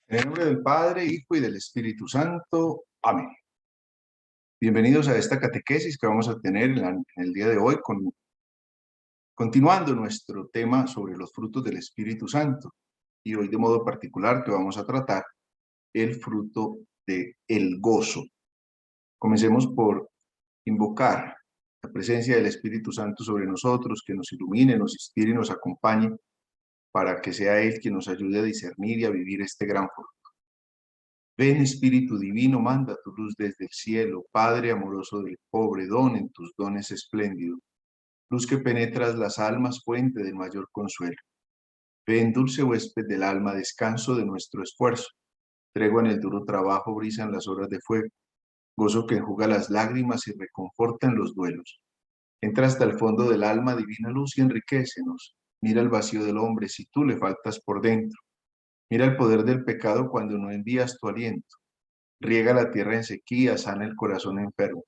En el nombre del Padre, Hijo y del Espíritu Santo. Amén. Bienvenidos a esta catequesis que vamos a tener en el día de hoy, continuando nuestro tema sobre los frutos del Espíritu Santo. Y hoy de modo particular que vamos a tratar el fruto del gozo. Comencemos por invocar la presencia del Espíritu Santo sobre nosotros, que nos ilumine, nos inspire y nos acompañe, para que sea Él quien nos ayude a discernir y a vivir este gran fruto. Ven, Espíritu Divino, manda tu luz desde el cielo, Padre amoroso del pobre, don en tus dones espléndido, luz que penetras las almas, fuente del mayor consuelo. Ven, dulce huésped del alma, descanso de nuestro esfuerzo, tregua en el duro trabajo, brisa en las horas de fuego, gozo que enjuga las lágrimas y reconforta en los duelos. Entra hasta el fondo del alma, divina luz, y enriquécenos. Mira el vacío del hombre si tú le faltas por dentro. Mira el poder del pecado cuando no envías tu aliento. Riega la tierra en sequía, sana el corazón enfermo.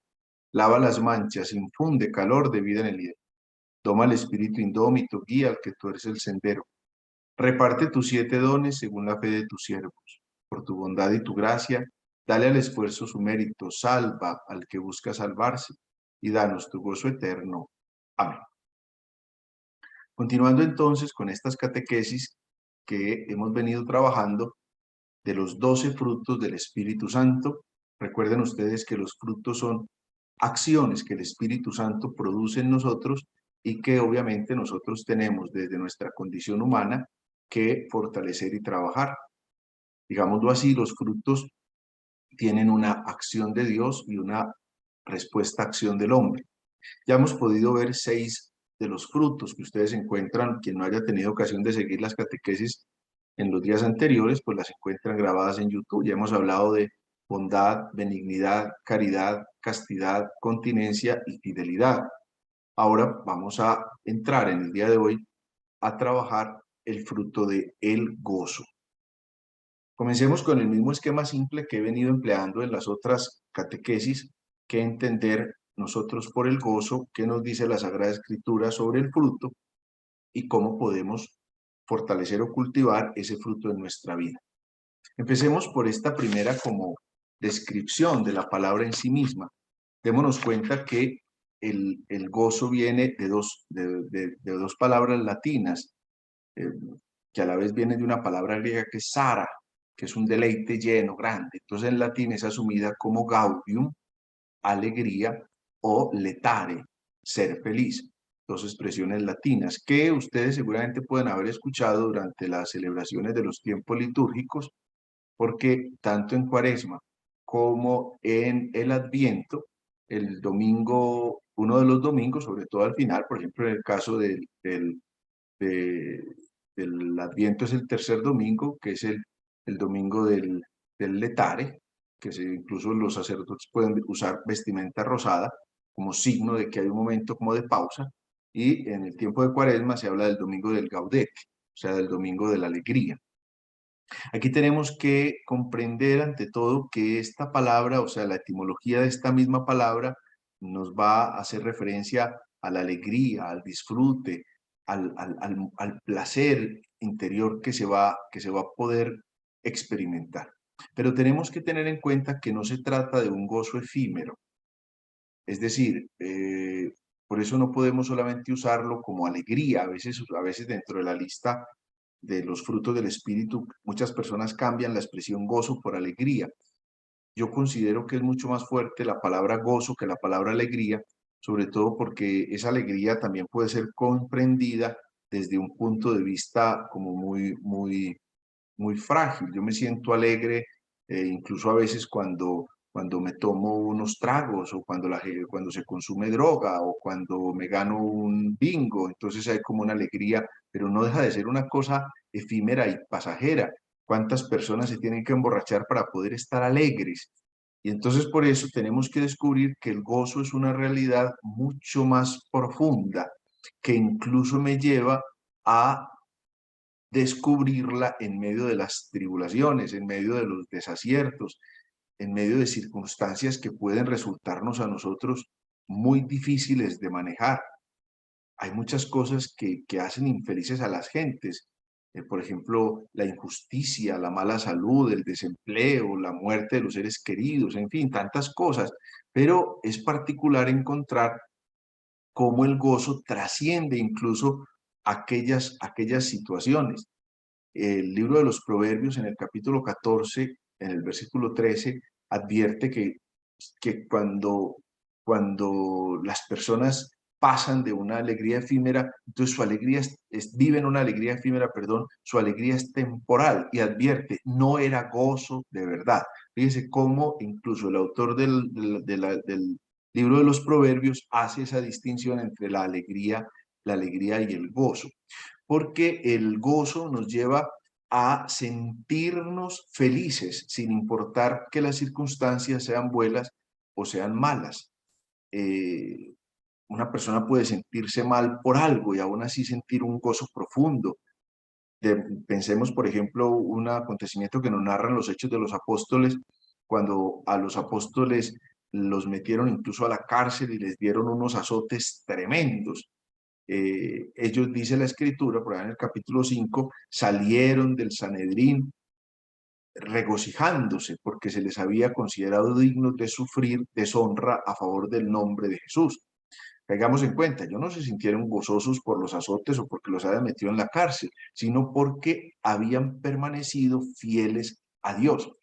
Lava las manchas, infunde calor de vida en el hielo. Toma el espíritu indómito, guía al que tuerce el sendero. Reparte tus 7 dones según la fe de tus siervos. Por tu bondad y tu gracia, dale al esfuerzo su mérito, salva al que busca salvarse, y danos tu gozo eterno. Amén. Continuando entonces con estas catequesis que hemos venido trabajando, de los 12 frutos del Espíritu Santo. Recuerden ustedes que los frutos son acciones que el Espíritu Santo produce en nosotros y que obviamente nosotros tenemos desde nuestra condición humana que fortalecer y trabajar. Digámoslo así, los frutos tienen una acción de Dios y una respuesta a acción del hombre. Ya hemos podido ver 6 de los frutos que ustedes encuentran. Quien no haya tenido ocasión de seguir las catequesis en los días anteriores, pues las encuentran grabadas en YouTube. Ya hemos hablado de bondad, benignidad, caridad, castidad, continencia y fidelidad. Ahora vamos a entrar en el día de hoy a trabajar el fruto de el gozo. Comencemos con el mismo esquema simple que he venido empleando en las otras catequesis, que entender nosotros por el gozo, qué nos dice la Sagrada Escritura sobre el fruto y cómo podemos fortalecer o cultivar ese fruto en nuestra vida. Empecemos por esta primera como descripción de la palabra en sí misma. Démonos cuenta que el gozo viene de dos palabras latinas, eh, que a la vez viene de una palabra griega que es Sara, que es un deleite lleno, grande. Entonces en latín es asumida como gaudium, alegría, o letare, ser feliz. Dos expresiones latinas que ustedes seguramente pueden haber escuchado durante las celebraciones de los tiempos litúrgicos, porque tanto en Cuaresma como en el Adviento, el domingo, uno de los domingos, sobre todo al final, por ejemplo, en el caso de- del Adviento es el tercer domingo, que es el domingo del letare, que incluso los sacerdotes pueden usar vestimenta rosada como signo de que hay un momento como de pausa, y en el tiempo de Cuaresma se habla del domingo del gaudete, o sea, del domingo de la alegría. Aquí tenemos que comprender ante todo que esta palabra, o sea, la etimología de esta misma palabra, nos va a hacer referencia a la alegría, al disfrute, al placer interior que se va a poder experimentar. Pero tenemos que tener en cuenta que no se trata de un gozo efímero. Es decir, por eso no podemos solamente usarlo como alegría. A veces dentro de la lista de los frutos del Espíritu, muchas personas cambian la expresión gozo por alegría. Yo considero que es mucho más fuerte la palabra gozo que la palabra alegría, sobre todo porque esa alegría también puede ser comprendida desde un punto de vista como muy frágil. Yo me siento alegre, incluso a veces cuando me tomo unos tragos, o cuando se consume droga, o cuando me gano un bingo. Entonces hay como una alegría, pero no deja de ser una cosa efímera y pasajera. ¿Cuántas personas se tienen que emborrachar para poder estar alegres? Y entonces por eso tenemos que descubrir que el gozo es una realidad mucho más profunda, que incluso me lleva a descubrirla en medio de las tribulaciones, en medio de los desaciertos, en medio de circunstancias que pueden resultarnos a nosotros muy difíciles de manejar. Hay muchas cosas que hacen infelices a las gentes, por ejemplo, la injusticia, la mala salud, el desempleo, la muerte de los seres queridos, en fin, tantas cosas. Pero es particular encontrar cómo el gozo trasciende incluso aquellas situaciones. El libro de los Proverbios en el capítulo 14, en el versículo 13, advierte que cuando las personas pasan de una alegría efímera, entonces su alegría viven una alegría efímera, perdón, su alegría es temporal y advierte, no era gozo de verdad. Fíjese cómo incluso el autor del libro de los Proverbios hace esa distinción entre la alegría y el gozo, porque el gozo nos lleva a sentirnos felices sin importar que las circunstancias sean buenas o sean malas. Eh, una persona puede sentirse mal por algo y aún así sentir un gozo profundo. Pensemos, por ejemplo, un acontecimiento que nos narran los Hechos de los Apóstoles, cuando a los apóstoles los metieron incluso a la cárcel y les dieron unos azotes tremendos. Ellos, dice la escritura, por ahí en el capítulo 5, salieron del Sanedrín regocijándose porque se les había considerado dignos de sufrir deshonra a favor del nombre de Jesús. Tengamos en cuenta, ellos no se sintieron gozosos por los azotes o porque los habían metido en la cárcel, sino porque habían permanecido fieles a Dios.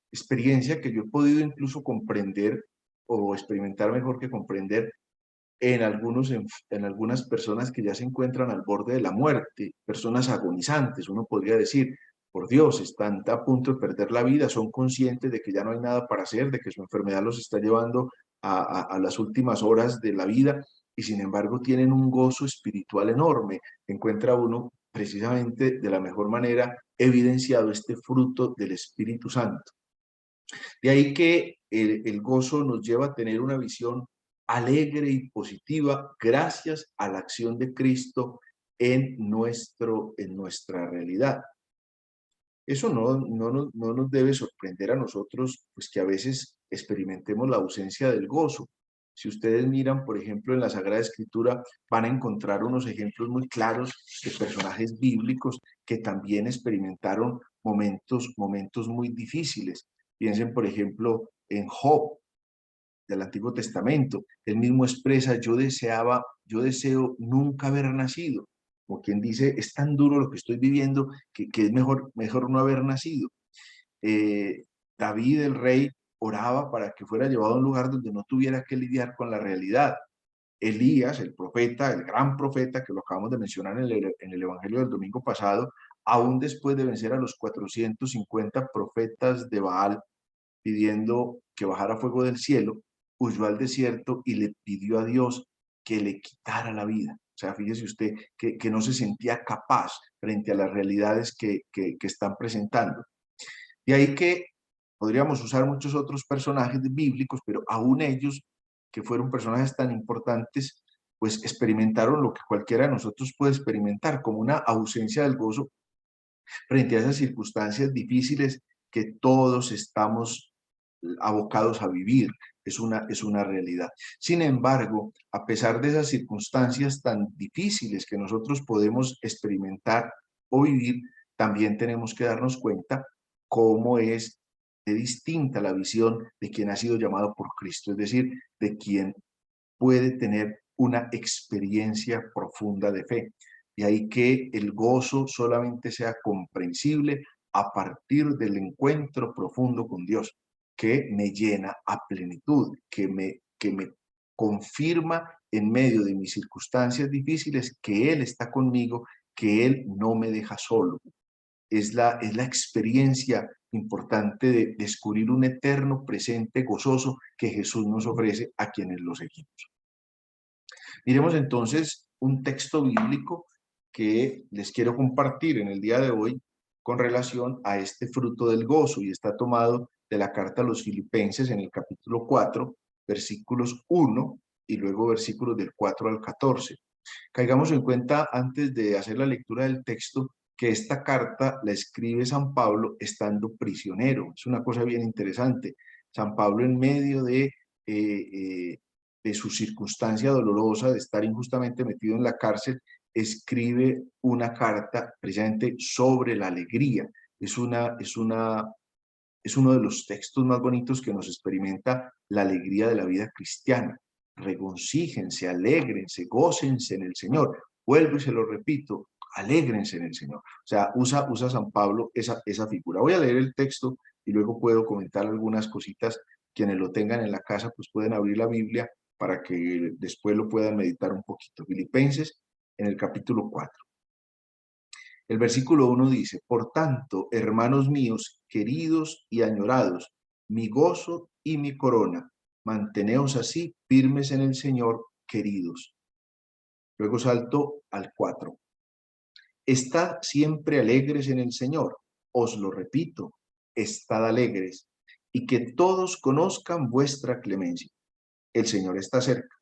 Experiencia que yo he podido incluso comprender o experimentar mejor que comprender en algunas personas que ya se encuentran al borde de la muerte, personas agonizantes, uno podría decir, por Dios, están a punto de perder la vida, son conscientes de que ya no hay nada para hacer, de que su enfermedad los está llevando a las últimas horas de la vida y sin embargo tienen un gozo espiritual enorme. Encuentra uno precisamente de la mejor manera evidenciado este fruto del Espíritu Santo. De ahí que el gozo nos lleva a tener una visión alegre y positiva gracias a la acción de Cristo en nuestra realidad. Eso no nos debe sorprender a nosotros, pues que a veces experimentemos la ausencia del gozo. Si ustedes miran, por ejemplo, en la Sagrada Escritura, van a encontrar unos ejemplos muy claros de personajes bíblicos que también experimentaron momentos muy difíciles. Piensen, por ejemplo, en Job del Antiguo Testamento. Él mismo expresa, yo deseo nunca haber nacido. Como quien dice, es tan duro lo que estoy viviendo que es mejor no haber nacido. Eh, David, el rey, oraba para que fuera llevado a un lugar donde no tuviera que lidiar con la realidad. Elías, el profeta, el gran profeta, que lo acabamos de mencionar en el Evangelio del domingo pasado, aún después de vencer a los 450 profetas de Baal, pidiendo que bajara fuego del cielo, huyó al desierto y le pidió a Dios que le quitara la vida. O sea, fíjese usted que no se sentía capaz frente a las realidades que están presentando. De ahí que podríamos usar muchos otros personajes bíblicos, pero aún ellos, que fueron personajes tan importantes, pues experimentaron lo que cualquiera de nosotros puede experimentar, como una ausencia del gozo frente a esas circunstancias difíciles que todos estamos abocados a vivir. Es una realidad. Sin embargo, a pesar de esas circunstancias tan difíciles que nosotros podemos experimentar o vivir, también tenemos que darnos cuenta cómo es de distinta la visión de quien ha sido llamado por Cristo, es decir, de quien puede tener una experiencia profunda de fe. De ahí que el gozo solamente sea comprensible a partir del encuentro profundo con Dios, que me llena a plenitud, que me confirma en medio de mis circunstancias difíciles que Él está conmigo, que Él no me deja solo. Es la experiencia importante de descubrir un eterno presente gozoso que Jesús nos ofrece a quienes lo seguimos. Miremos entonces un texto bíblico que les quiero compartir en el día de hoy con relación a este fruto del gozo y está tomado de la carta a los Filipenses en el capítulo 4, versículos 1 y luego versículos del 4 al 14. Caigamos en cuenta antes de hacer la lectura del texto que esta carta la escribe San Pablo estando prisionero. Es una cosa bien interesante. San Pablo en medio de su circunstancia dolorosa de estar injustamente metido en la cárcel, escribe una carta precisamente sobre la alegría. Es uno de los textos más bonitos que nos experimenta la alegría de la vida cristiana. Regocíjense, alégrense, gócense en el Señor. Vuelvo y se lo repito, alégrense en el Señor. O sea, usa San Pablo esa figura. Voy a leer el texto y luego puedo comentar algunas cositas. Quienes lo tengan en la casa, pues pueden abrir la Biblia para que después lo puedan meditar un poquito. Filipenses, en el capítulo 4. El versículo 1 dice: por tanto, hermanos míos, queridos y añorados, mi gozo y mi corona, manteneos así firmes en el Señor, queridos. Luego salto al 4. Estad siempre alegres en el Señor. Os lo repito, estad alegres, y que todos conozcan vuestra clemencia. El Señor está cerca.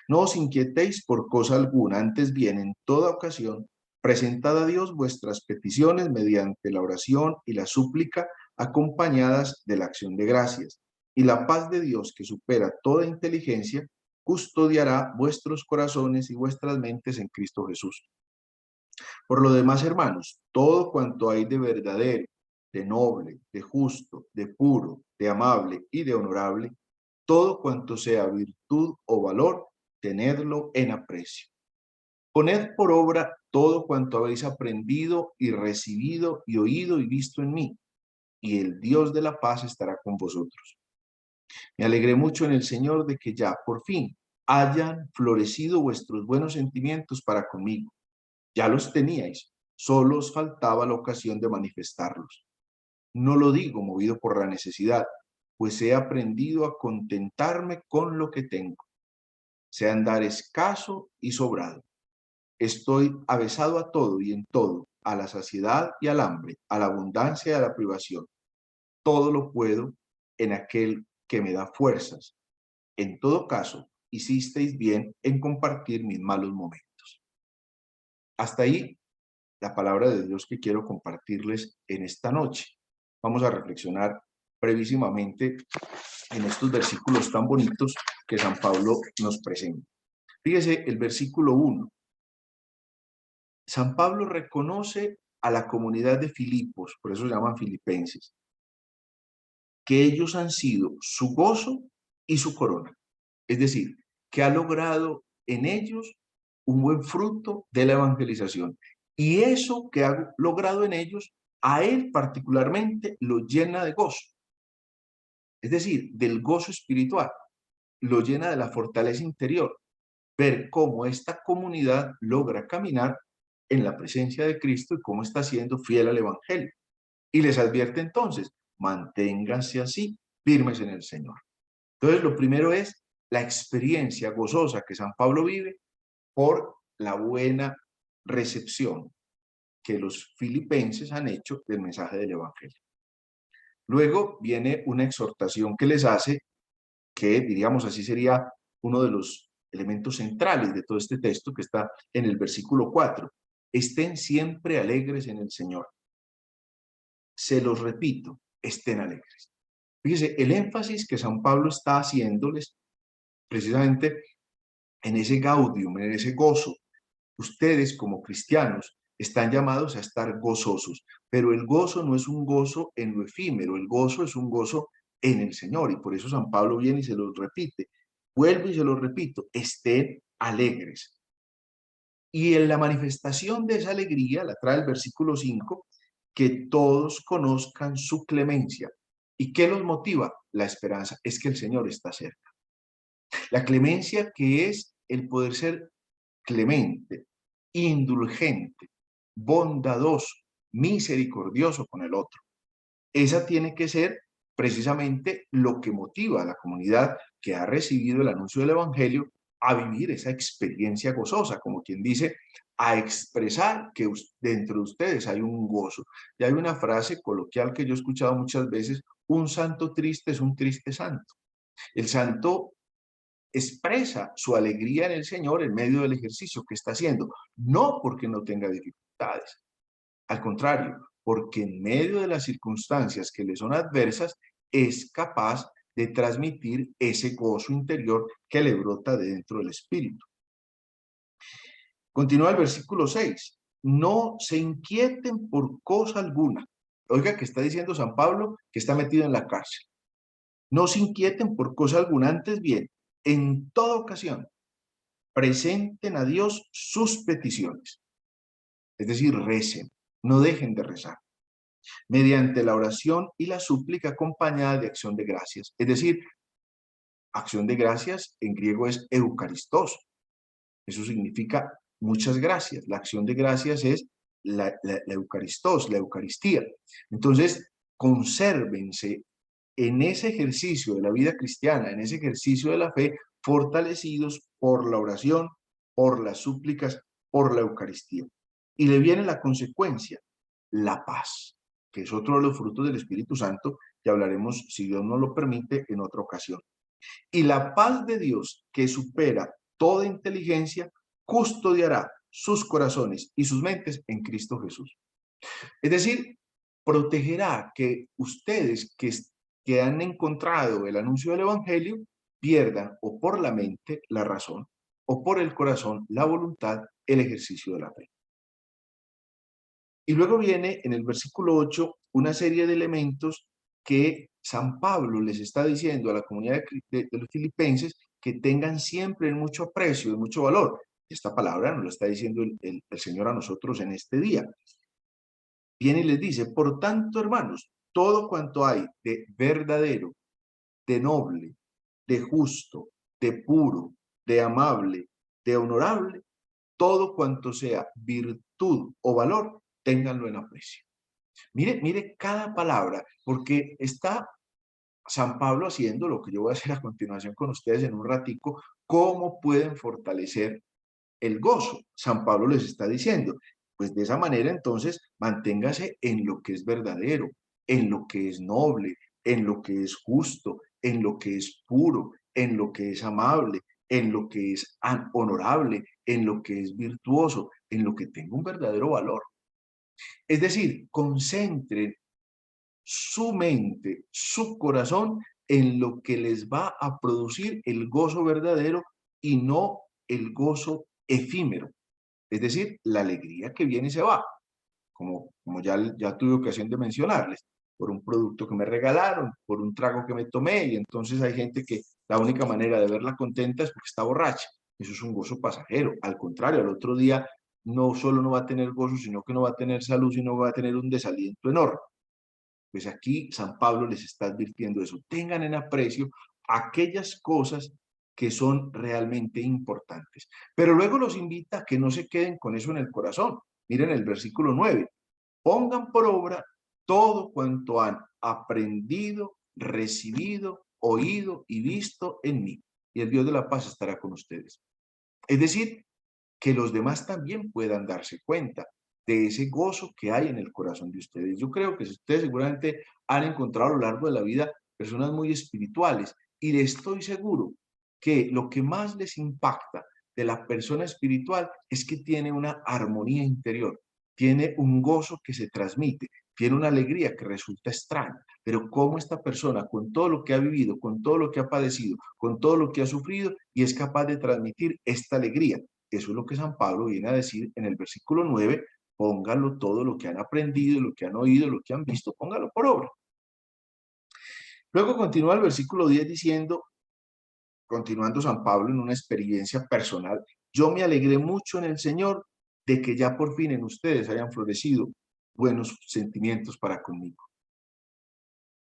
No os inquietéis por cosa alguna, antes bien, en toda ocasión, presentad a Dios vuestras peticiones mediante la oración y la súplica, acompañadas de la acción de gracias. Y la paz de Dios, que supera toda inteligencia, custodiará vuestros corazones y vuestras mentes en Cristo Jesús. Por lo demás, hermanos, todo cuanto hay de verdadero, de noble, de justo, de puro, de amable y de honorable, todo cuanto sea virtud o valor, tenedlo en aprecio. Poned por obra todo cuanto habéis aprendido y recibido y oído y visto en mí, y el Dios de la paz estará con vosotros. Me alegré mucho en el Señor de que ya, por fin, hayan florecido vuestros buenos sentimientos para conmigo. Ya los teníais, solo os faltaba la ocasión de manifestarlos. No lo digo movido por la necesidad, pues he aprendido a contentarme con lo que tengo. Sé andar escaso y sobrado. Estoy avesado a todo y en todo, a la saciedad y al hambre, a la abundancia y a la privación. Todo lo puedo en aquel que me da fuerzas. En todo caso, hicisteis bien en compartir mis malos momentos. Hasta ahí la palabra de Dios que quiero compartirles en esta noche. Vamos a reflexionar brevísimamente en estos versículos tan bonitos que San Pablo nos presenta. Fíjese el versículo 1. San Pablo reconoce a la comunidad de Filipos, por eso se llaman filipenses, que ellos han sido su gozo y su corona. Es decir, que ha logrado en ellos un buen fruto de la evangelización. Y eso que ha logrado en ellos, a él particularmente lo llena de gozo. Es decir, del gozo espiritual, lo llena de la fortaleza interior. Ver cómo esta comunidad logra caminar en la presencia de Cristo y cómo está siendo fiel al Evangelio. Y les advierte entonces, manténganse así, firmes en el Señor. Entonces, lo primero es la experiencia gozosa que San Pablo vive por la buena recepción que los filipenses han hecho del mensaje del Evangelio. Luego viene una exhortación que les hace, que diríamos así sería uno de los elementos centrales de todo este texto que está en el versículo 4. Estén siempre alegres en el Señor. Se los repito, estén alegres. Fíjese, el énfasis que San Pablo está haciéndoles precisamente en ese gaudium, en ese gozo. Ustedes como cristianos están llamados a estar gozosos, pero el gozo no es un gozo en lo efímero, el gozo es un gozo en el Señor, y por eso San Pablo viene y se los repite. Vuelvo y se los repito, estén alegres. Y en la manifestación de esa alegría, la trae el versículo 5, que todos conozcan su clemencia. ¿Y qué los motiva? La esperanza, es que el Señor está cerca. La clemencia, que es el poder ser clemente, indulgente, bondadoso, misericordioso con el otro. Esa tiene que ser precisamente lo que motiva a la comunidad que ha recibido el anuncio del Evangelio a vivir esa experiencia gozosa, como quien dice, a expresar que dentro de ustedes hay un gozo. Y hay una frase coloquial que yo he escuchado muchas veces: un santo triste es un triste santo. El santo expresa su alegría en el Señor en medio del ejercicio que está haciendo, no porque no tenga dificultades, al contrario, porque en medio de las circunstancias que le son adversas, es capaz de transmitir ese gozo interior que le brota de dentro del espíritu. Continúa el versículo 6. No se inquieten por cosa alguna. Oiga, que está diciendo San Pablo que está metido en la cárcel. No se inquieten por cosa alguna, antes bien, en toda ocasión, presenten a Dios sus peticiones. Es decir, recen, no dejen de rezar, mediante la oración y la súplica acompañada de acción de gracias. Es decir, acción de gracias en griego es eucaristos. Eso significa muchas gracias. La acción de gracias es la eucaristos, la Eucaristía. Entonces, consérvense en ese ejercicio de la vida cristiana, en ese ejercicio de la fe, fortalecidos por la oración, por las súplicas, por la Eucaristía. Y le viene la consecuencia, la paz, que es otro de los frutos del Espíritu Santo, que hablaremos, si Dios nos lo permite, en otra ocasión. Y la paz de Dios, que supera toda inteligencia, custodiará sus corazones y sus mentes en Cristo Jesús. Es decir, protegerá que ustedes que han encontrado el anuncio del Evangelio pierdan o por la mente la razón o por el corazón la voluntad, el ejercicio de la fe. Y luego viene en el versículo 8 una serie de elementos que San Pablo les está diciendo a la comunidad de los filipenses que tengan siempre en mucho aprecio, en mucho valor. Esta palabra nos la está diciendo el Señor a nosotros en este día. Viene y les dice, por tanto, hermanos, todo cuanto hay de verdadero, de noble, de justo, de puro, de amable, de honorable, todo cuanto sea virtud o valor, ténganlo en aprecio. Mire cada palabra, porque está San Pablo haciendo lo que yo voy a hacer a continuación con ustedes en un ratico, cómo pueden fortalecer el gozo. San Pablo les está diciendo, pues de esa manera entonces manténgase en lo que es verdadero, en lo que es noble, en lo que es justo, en lo que es puro, en lo que es amable, en lo que es honorable, en lo que es virtuoso, en lo que tenga un verdadero valor. Es decir, concentren su mente, su corazón en lo que les va a producir el gozo verdadero y no el gozo efímero. Es decir, la alegría que viene y se va, como ya tuve ocasión de mencionarles, por un producto que me regalaron, por un trago que me tomé, y entonces hay gente que la única manera de verla contenta es porque está borracha. Eso es un gozo pasajero. Al contrario, al otro día no solo no va a tener gozo, sino que no va a tener salud, sino va a tener un desaliento enorme. Pues aquí San Pablo les está advirtiendo eso. Tengan en aprecio aquellas cosas que son realmente importantes. Pero luego los invita a que no se queden con eso en el corazón. Miren el versículo 9. Pongan por obra todo cuanto han aprendido, recibido, oído y visto en mí. Y el Dios de la paz estará con ustedes. Es decir, que los demás también puedan darse cuenta de ese gozo que hay en el corazón de ustedes. Yo creo que ustedes seguramente han encontrado a lo largo de la vida personas muy espirituales y les estoy seguro que lo que más les impacta de la persona espiritual es que tiene una armonía interior, tiene un gozo que se transmite, tiene una alegría que resulta extraña, pero cómo esta persona, con todo lo que ha vivido, con todo lo que ha padecido, con todo lo que ha sufrido, y es capaz de transmitir esta alegría. Eso es lo que San Pablo viene a decir en el versículo 9, pónganlo todo lo que han aprendido, lo que han oído, lo que han visto, póngalo por obra. Luego continúa el versículo 10 diciendo, continuando San Pablo en una experiencia personal, yo me alegré mucho en el Señor de que ya por fin en ustedes hayan florecido buenos sentimientos para conmigo.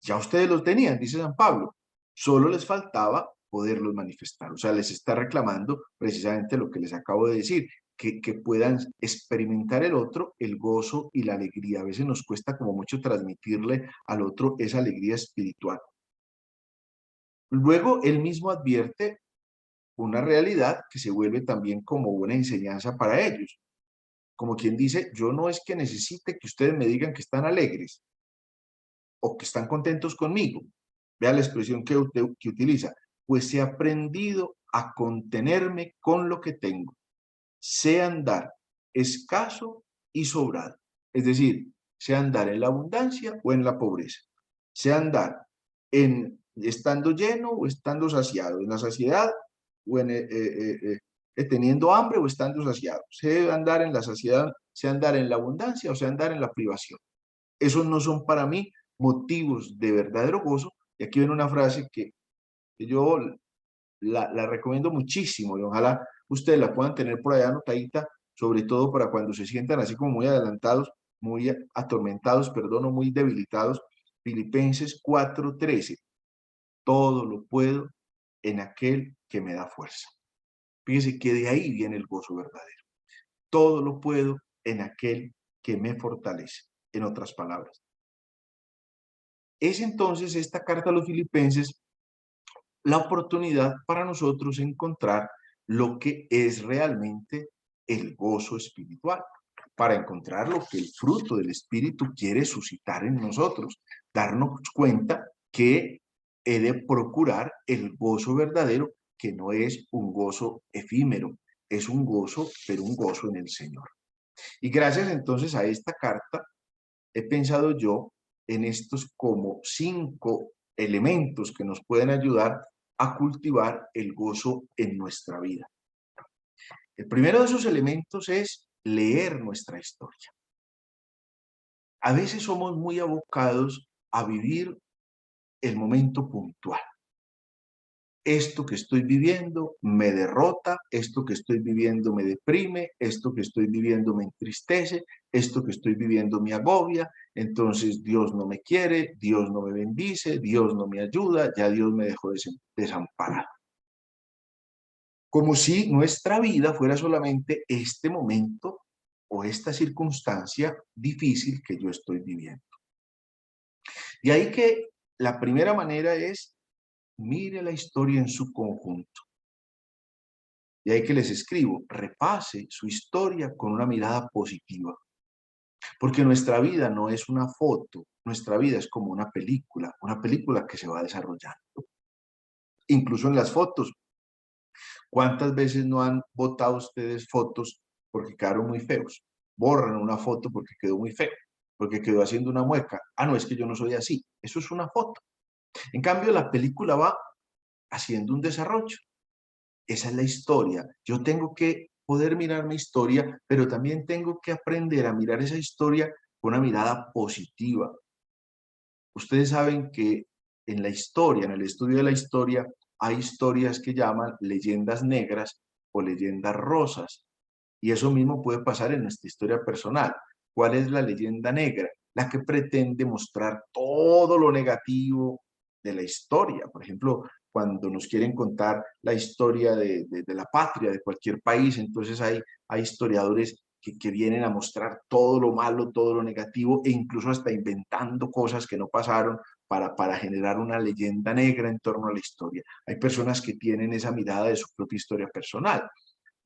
Ya ustedes los tenían, dice San Pablo, solo les faltaba poderlos manifestar. O sea, les está reclamando precisamente lo que les acabo de decir, que puedan experimentar el otro, el gozo y la alegría. A veces nos cuesta como mucho transmitirle al otro esa alegría espiritual. Luego, él mismo advierte una realidad que se vuelve también como una enseñanza para ellos. Como quien dice, yo no es que necesite que ustedes me digan que están alegres o que están contentos conmigo. Vea la expresión que utiliza. Pues he aprendido a contenerme con lo que tengo. Sé andar escaso y sobrado. Es decir, sé andar en la abundancia o en la pobreza. Sé andar estando lleno o estando saciado, en la saciedad o teniendo hambre o estando saciado. Sé andar en la saciedad, sé andar en la abundancia o sé andar en la privación. Esos no son para mí motivos de verdadero gozo. Y aquí viene una frase que yo la recomiendo muchísimo y ojalá ustedes la puedan tener por allá anotadita, sobre todo para cuando se sientan así como muy adelantados, muy atormentados, perdón, o muy debilitados. Filipenses 4:13, todo lo puedo en aquel que me da fuerza. Fíjense que de ahí viene el gozo verdadero. Todo lo puedo en aquel que me fortalece, en otras palabras. Es entonces esta carta a los filipenses la oportunidad para nosotros encontrar lo que es realmente el gozo espiritual, para encontrar lo que el fruto del Espíritu quiere suscitar en nosotros, darnos cuenta que he de procurar el gozo verdadero, que no es un gozo efímero, es un gozo, pero un gozo en el Señor. Y gracias entonces a esta carta, he pensado yo en estos como 5 elementos que nos pueden ayudar a cultivar el gozo en nuestra vida. El primero de esos elementos es leer nuestra historia. A veces somos muy abocados a vivir el momento puntual. Esto que estoy viviendo me derrota, esto que estoy viviendo me deprime, esto que estoy viviendo me entristece, esto que estoy viviendo me agobia, entonces Dios no me quiere, Dios no me bendice, Dios no me ayuda, ya Dios me dejó desamparado. Como si nuestra vida fuera solamente este momento o esta circunstancia difícil que yo estoy viviendo. Y ahí que la primera manera es mire la historia en su conjunto. Y ahí que les escribo, repase su historia con una mirada positiva. Porque nuestra vida no es una foto, nuestra vida es como una película que se va desarrollando. Incluso en las fotos, ¿cuántas veces no han botado ustedes fotos porque quedaron muy feos? Borran una foto porque quedó muy feo, porque quedó haciendo una mueca. Ah, no, es que yo no soy así. Eso es una foto. En cambio, la película va haciendo un desarrollo. Esa es la historia. Yo tengo que poder mirar mi historia, pero también tengo que aprender a mirar esa historia con una mirada positiva. Ustedes saben que en la historia, en el estudio de la historia, hay historias que llaman leyendas negras o leyendas rosas. Y eso mismo puede pasar en nuestra historia personal. ¿Cuál es la leyenda negra? La que pretende mostrar todo lo negativo de la historia. Por ejemplo, cuando nos quieren contar la historia de la patria de cualquier país, entonces hay historiadores que vienen a mostrar todo lo malo, todo lo negativo e incluso hasta inventando cosas que no pasaron para generar una leyenda negra en torno a la historia. Hay personas que tienen esa mirada de su propia historia personal.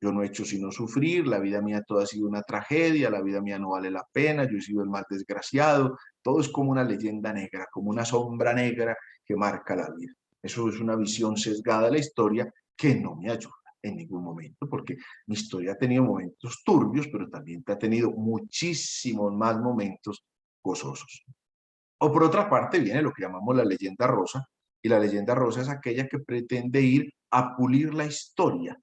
Yo no he hecho sino sufrir, la vida mía toda ha sido una tragedia, la vida mía no vale la pena, yo he sido el más desgraciado, todo es como una leyenda negra, como una sombra negra que marca la vida. Eso es una visión sesgada de la historia que no me ayuda en ningún momento, porque mi historia ha tenido momentos turbios, pero también ha tenido muchísimos más momentos gozosos. O por otra parte viene lo que llamamos la leyenda rosa, y la leyenda rosa es aquella que pretende ir a pulir la historia,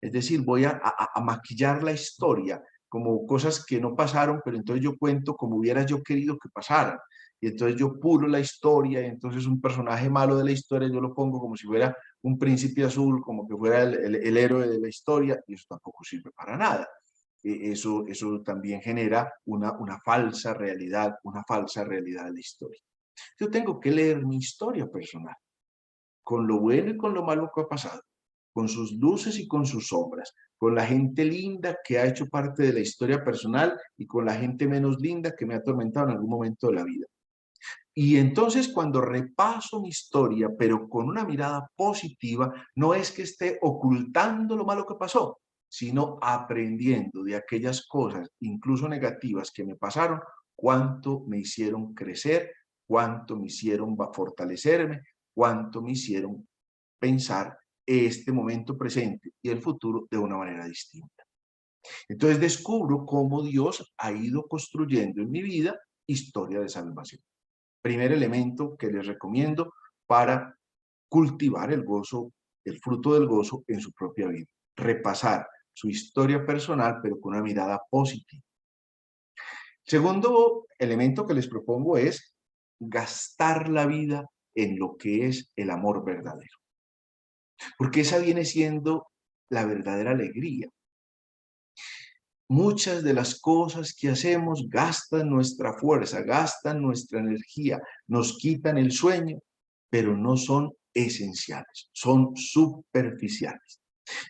es decir, voy a maquillar la historia, como cosas que no pasaron, pero entonces yo cuento como hubiera yo querido que pasaran. Y entonces yo pulo la historia, y entonces un personaje malo de la historia yo lo pongo como si fuera un príncipe azul, como que fuera el héroe de la historia, y eso tampoco sirve para nada. Eso también genera una falsa realidad, una falsa realidad de la historia. Yo tengo que leer mi historia personal, con lo bueno y con lo malo que ha pasado, con sus luces y con sus sombras, con la gente linda que ha hecho parte de la historia personal y con la gente menos linda que me ha atormentado en algún momento de la vida. Y entonces cuando repaso mi historia, pero con una mirada positiva, no es que esté ocultando lo malo que pasó, sino aprendiendo de aquellas cosas, incluso negativas, que me pasaron, cuánto me hicieron crecer, cuánto me hicieron fortalecerme, cuánto me hicieron pensar este momento presente y el futuro de una manera distinta. Entonces descubro cómo Dios ha ido construyendo en mi vida historia de salvación. Primer elemento que les recomiendo para cultivar el gozo, el fruto del gozo en su propia vida. repasar su historia personal, pero con una mirada positiva. Segundo elemento que les propongo es gastar la vida en lo que es el amor verdadero, porque esa viene siendo la verdadera alegría. Muchas de las cosas que hacemos gastan nuestra fuerza, gastan nuestra energía, nos quitan el sueño, pero no son esenciales, son superficiales.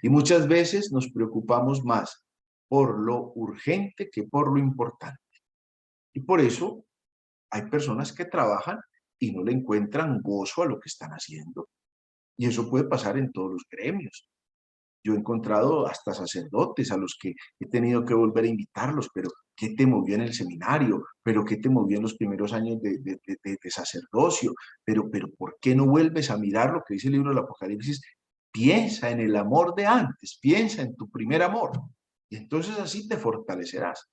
Y muchas veces nos preocupamos más por lo urgente que por lo importante. Y por eso hay personas que trabajan y no le encuentran gozo a lo que están haciendo. Y eso puede pasar en todos los gremios. Yo he encontrado hasta sacerdotes a los que he tenido que volver a invitarlos, pero ¿qué te movió en el seminario? ¿Pero qué te movió en los primeros años de sacerdocio? ¿Pero por qué no vuelves a mirar lo que dice el libro del Apocalipsis? Piensa en el amor de antes, piensa en tu primer amor. Y entonces así te fortalecerás.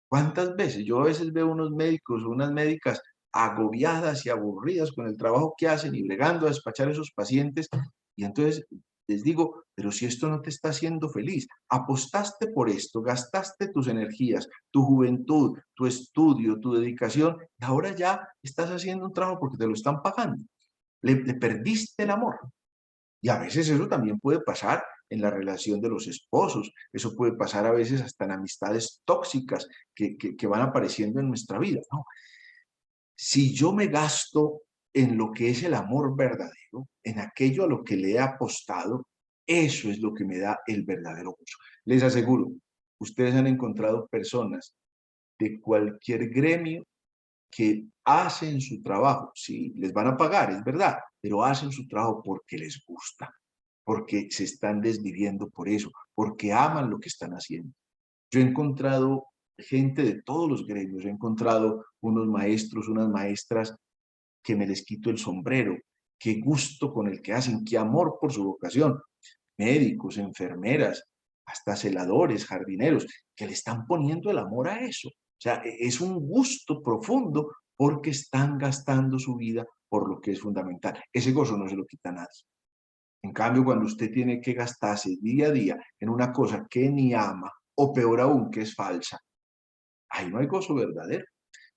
¿Cuántas veces? Yo a veces veo unos médicos o unas médicas agobiadas y aburridas con el trabajo que hacen y bregando a despachar a esos pacientes. Y entonces les digo, pero si esto no te está haciendo feliz, apostaste por esto, gastaste tus energías, tu juventud, tu estudio, tu dedicación, y ahora ya estás haciendo un trabajo porque te lo están pagando. Le perdiste el amor. Y a veces eso también puede pasar en la relación de los esposos, eso puede pasar a veces hasta en amistades tóxicas que van apareciendo en nuestra vida, ¿no? Si yo me gasto en lo que es el amor verdadero, en aquello a lo que le he apostado, eso es lo que me da el verdadero gozo. Les aseguro, ustedes han encontrado personas de cualquier gremio que hacen su trabajo, sí, les van a pagar, es verdad, pero hacen su trabajo porque les gusta, porque se están desviviendo por eso, porque aman lo que están haciendo. Yo he encontrado gente de todos los gremios, he encontrado unos maestros, unas maestras que me les quito el sombrero, qué gusto con el que hacen, qué amor por su vocación, médicos, enfermeras, hasta celadores, jardineros, que le están poniendo el amor a eso. O sea, es un gusto profundo porque están gastando su vida por lo que es fundamental. Ese gozo no se lo quita a nadie. En cambio, cuando usted tiene que gastarse día a día en una cosa que ni ama, o peor aún, que es falsa, ahí no hay gozo verdadero.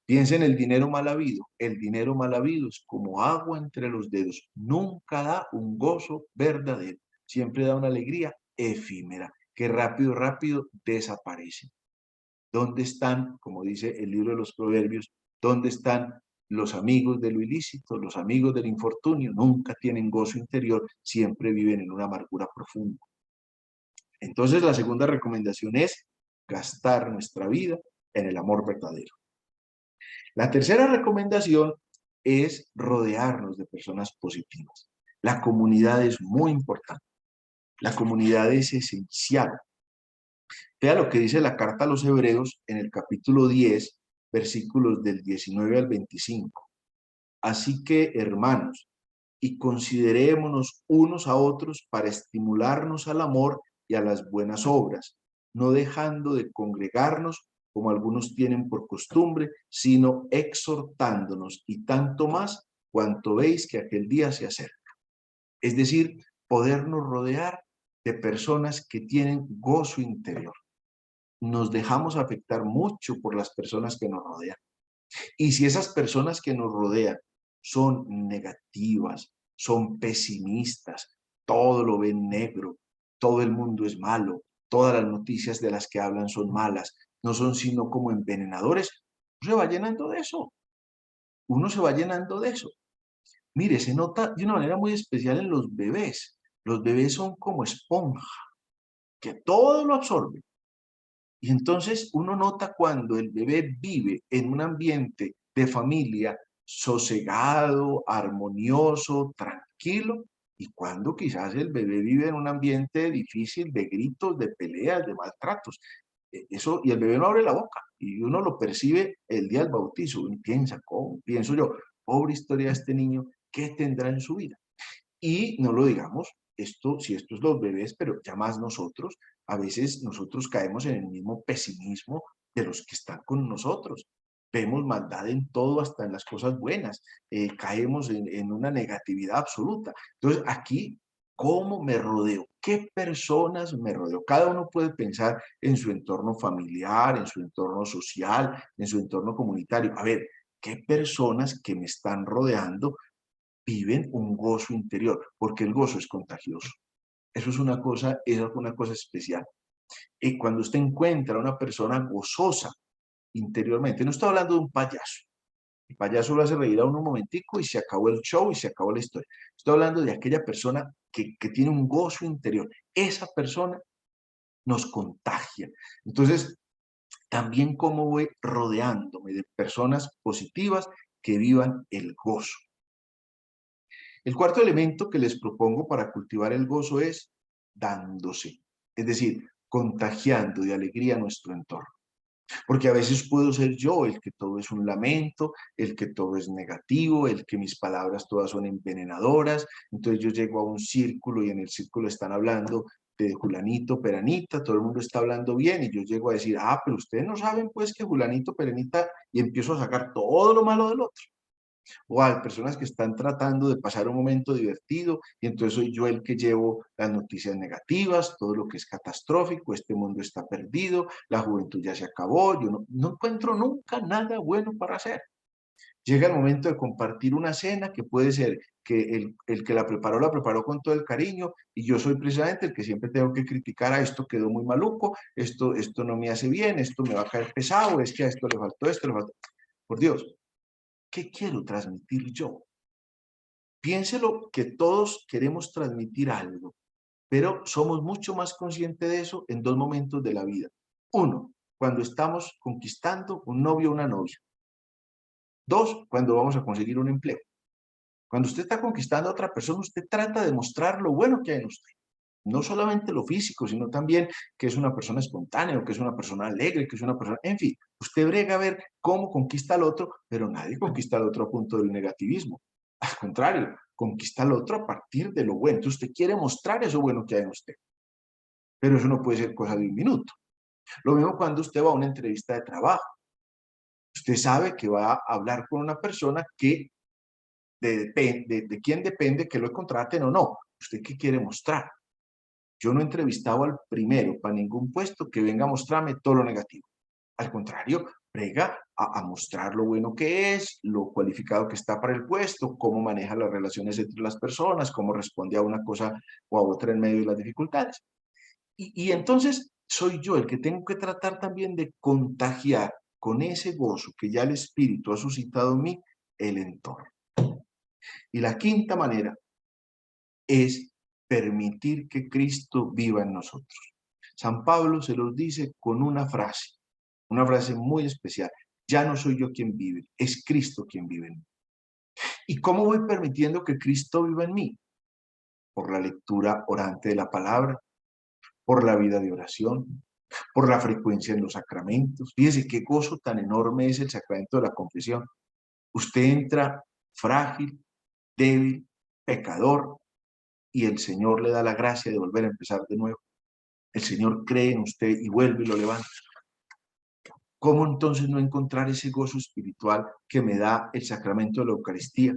Piensa en el dinero mal habido. El dinero mal habido es como agua entre los dedos. Nunca da un gozo verdadero. Siempre da una alegría efímera, que rápido, rápido desaparece. ¿Dónde están, como dice el libro de los Proverbios, dónde están los amigos de lo ilícito, los amigos del infortunio? Nunca tienen gozo interior, siempre viven en una amargura profunda. Entonces, la segunda recomendación es gastar nuestra vida en el amor verdadero. La tercera recomendación es rodearnos de personas positivas. La comunidad es muy importante. La comunidad es esencial. Vea lo que dice la carta a los Hebreos en el capítulo 10, versículos del 19 al 25. Así que, hermanos, y considerémonos unos a otros para estimularnos al amor y a las buenas obras, no dejando de congregarnos como algunos tienen por costumbre, sino exhortándonos, y tanto más cuanto veis que aquel día se acerca. Es decir, podernos rodear de personas que tienen gozo interior. Nos dejamos afectar mucho por las personas que nos rodean. Y si esas personas que nos rodean son negativas, son pesimistas, todo lo ven negro, todo el mundo es malo, todas las noticias de las que hablan son malas, no son sino como envenenadores, uno se va llenando de eso. Uno se va llenando de eso. Mire, se nota de una manera muy especial en los bebés. Los bebés son como esponja, que todo lo absorbe. Y entonces uno nota cuando el bebé vive en un ambiente de familia sosegado, armonioso, tranquilo, y cuando quizás el bebé vive en un ambiente difícil de gritos, de peleas, de maltratos. Eso, y el bebé no abre la boca, y uno lo percibe el día del bautizo, y piensa, ¿cómo? Pienso yo, pobre historia de este niño, ¿qué tendrá en su vida? Y no lo digamos, esto, si esto es los bebés, pero ya más nosotros, a veces nosotros caemos en el mismo pesimismo de los que están con nosotros. Vemos maldad en todo, hasta en las cosas buenas. Caemos en una negatividad absoluta. Entonces, aquí ¿Cómo me rodeo? ¿Qué personas me rodeo? Cada uno puede pensar en su entorno familiar, en su entorno social, en su entorno comunitario. A ver, ¿qué personas que me están rodeando viven un gozo interior? Porque el gozo es contagioso. Eso es una cosa especial. Y cuando usted encuentra a una persona gozosa interiormente, no estoy hablando de un payaso. El payaso lo hace reír a uno un momentico y se acabó el show y se acabó la historia. Estoy hablando de aquella persona que tiene un gozo interior. Esa persona nos contagia. Entonces, también cómo voy rodeándome de personas positivas que vivan el gozo. El cuarto elemento que les propongo para cultivar el gozo es dándose, es decir, contagiando de alegría a nuestro entorno. Porque a veces puedo ser yo el que todo es un lamento, el que todo es negativo, el que mis palabras todas son envenenadoras. Entonces yo llego a un círculo y en el círculo están hablando de Julanito, Peranita, todo el mundo está hablando bien y yo llego a decir, ah, pero ustedes no saben pues que Julanito, Peranita, y empiezo a sacar todo lo malo del otro. O hay personas que están tratando de pasar un momento divertido y entonces soy yo el que llevo las noticias negativas, todo lo que es catastrófico, este mundo está perdido, la juventud ya se acabó, yo no encuentro nunca nada bueno para hacer. Llega el momento de compartir una cena que puede ser que el que la preparó con todo el cariño y yo soy precisamente el que siempre tengo que criticar a esto quedó muy maluco, esto no me hace bien, esto me va a caer pesado, es que a esto le faltó esto, le faltó. Por Dios, ¿qué quiero transmitir yo? Piénselo que todos queremos transmitir algo, pero somos mucho más conscientes de eso en dos momentos de la vida. Uno, cuando estamos conquistando un novio o una novia. Dos, cuando vamos a conseguir un empleo. Cuando usted está conquistando a otra persona, usted trata de mostrar lo bueno que hay en usted. No solamente lo físico, sino también que es una persona espontánea, que es una persona alegre, que es una persona... En fin, usted brega a ver cómo conquista al otro, pero nadie conquista al otro a punto del negativismo. Al contrario, conquista al otro a partir de lo bueno. Entonces usted quiere mostrar eso bueno que hay en usted, pero eso no puede ser cosa de un minuto. Lo mismo cuando usted va a una entrevista de trabajo. Usted sabe que va a hablar con una persona que de quién depende que lo contraten o no. ¿Usted qué quiere mostrar? Yo no he entrevistado al primero para ningún puesto que venga a mostrarme todo lo negativo. Al contrario, prega a mostrar lo bueno que es, lo cualificado que está para el puesto, cómo maneja las relaciones entre las personas, cómo responde a una cosa o a otra en medio de las dificultades. Y entonces soy yo el que tengo que tratar también de contagiar con ese gozo que ya el Espíritu ha suscitado en mí el entorno. Y la quinta manera es permitir que Cristo viva en nosotros. San Pablo se los dice con una frase muy especial. Ya no soy yo quien vive, es Cristo quien vive en mí. ¿Y cómo voy permitiendo que Cristo viva en mí? Por la lectura orante de la palabra, por la vida de oración, por la frecuencia en los sacramentos. Fíjese qué gozo tan enorme es el sacramento de la confesión. Usted entra frágil, débil, pecador, y el Señor le da la gracia de volver a empezar de nuevo. El Señor cree en usted y vuelve y lo levanta. ¿Cómo entonces no encontrar ese gozo espiritual que me da el sacramento de la Eucaristía?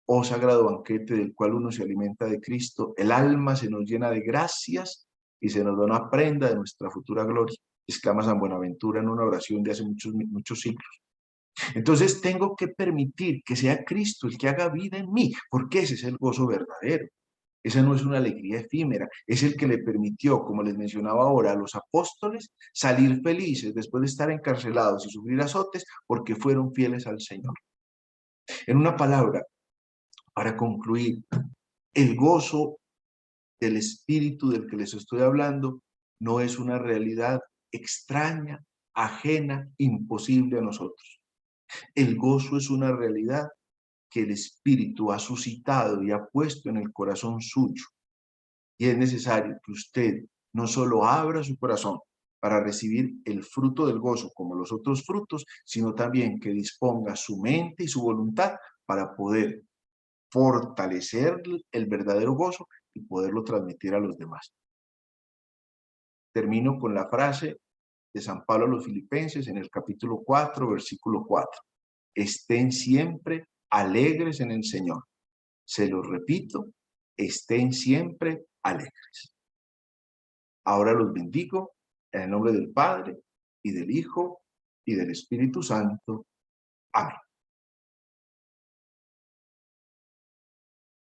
Oh sagrado banquete del cual uno se alimenta de Cristo, el alma se nos llena de gracias y se nos da una prenda de nuestra futura gloria, exclama San Buenaventura en una oración de hace muchos siglos. Entonces tengo que permitir que sea Cristo el que haga vida en mí, porque ese es el gozo verdadero. Esa no es una alegría efímera, es el que le permitió, como les mencionaba ahora, a los apóstoles salir felices después de estar encarcelados y sufrir azotes porque fueron fieles al Señor. En una palabra, para concluir, el gozo del espíritu del que les estoy hablando no es una realidad extraña, ajena, imposible a nosotros. El gozo es una realidad que el espíritu ha suscitado y ha puesto en el corazón suyo. Y es necesario que usted no solo abra su corazón para recibir el fruto del gozo como los otros frutos, sino también que disponga su mente y su voluntad para poder fortalecer el verdadero gozo y poderlo transmitir a los demás. Termino con la frase de San Pablo a los Filipenses en el capítulo 4, versículo 4. Estén siempre alegres en el Señor. Se los repito, estén siempre alegres. Ahora los bendigo en el nombre del Padre, y del Hijo, y del Espíritu Santo.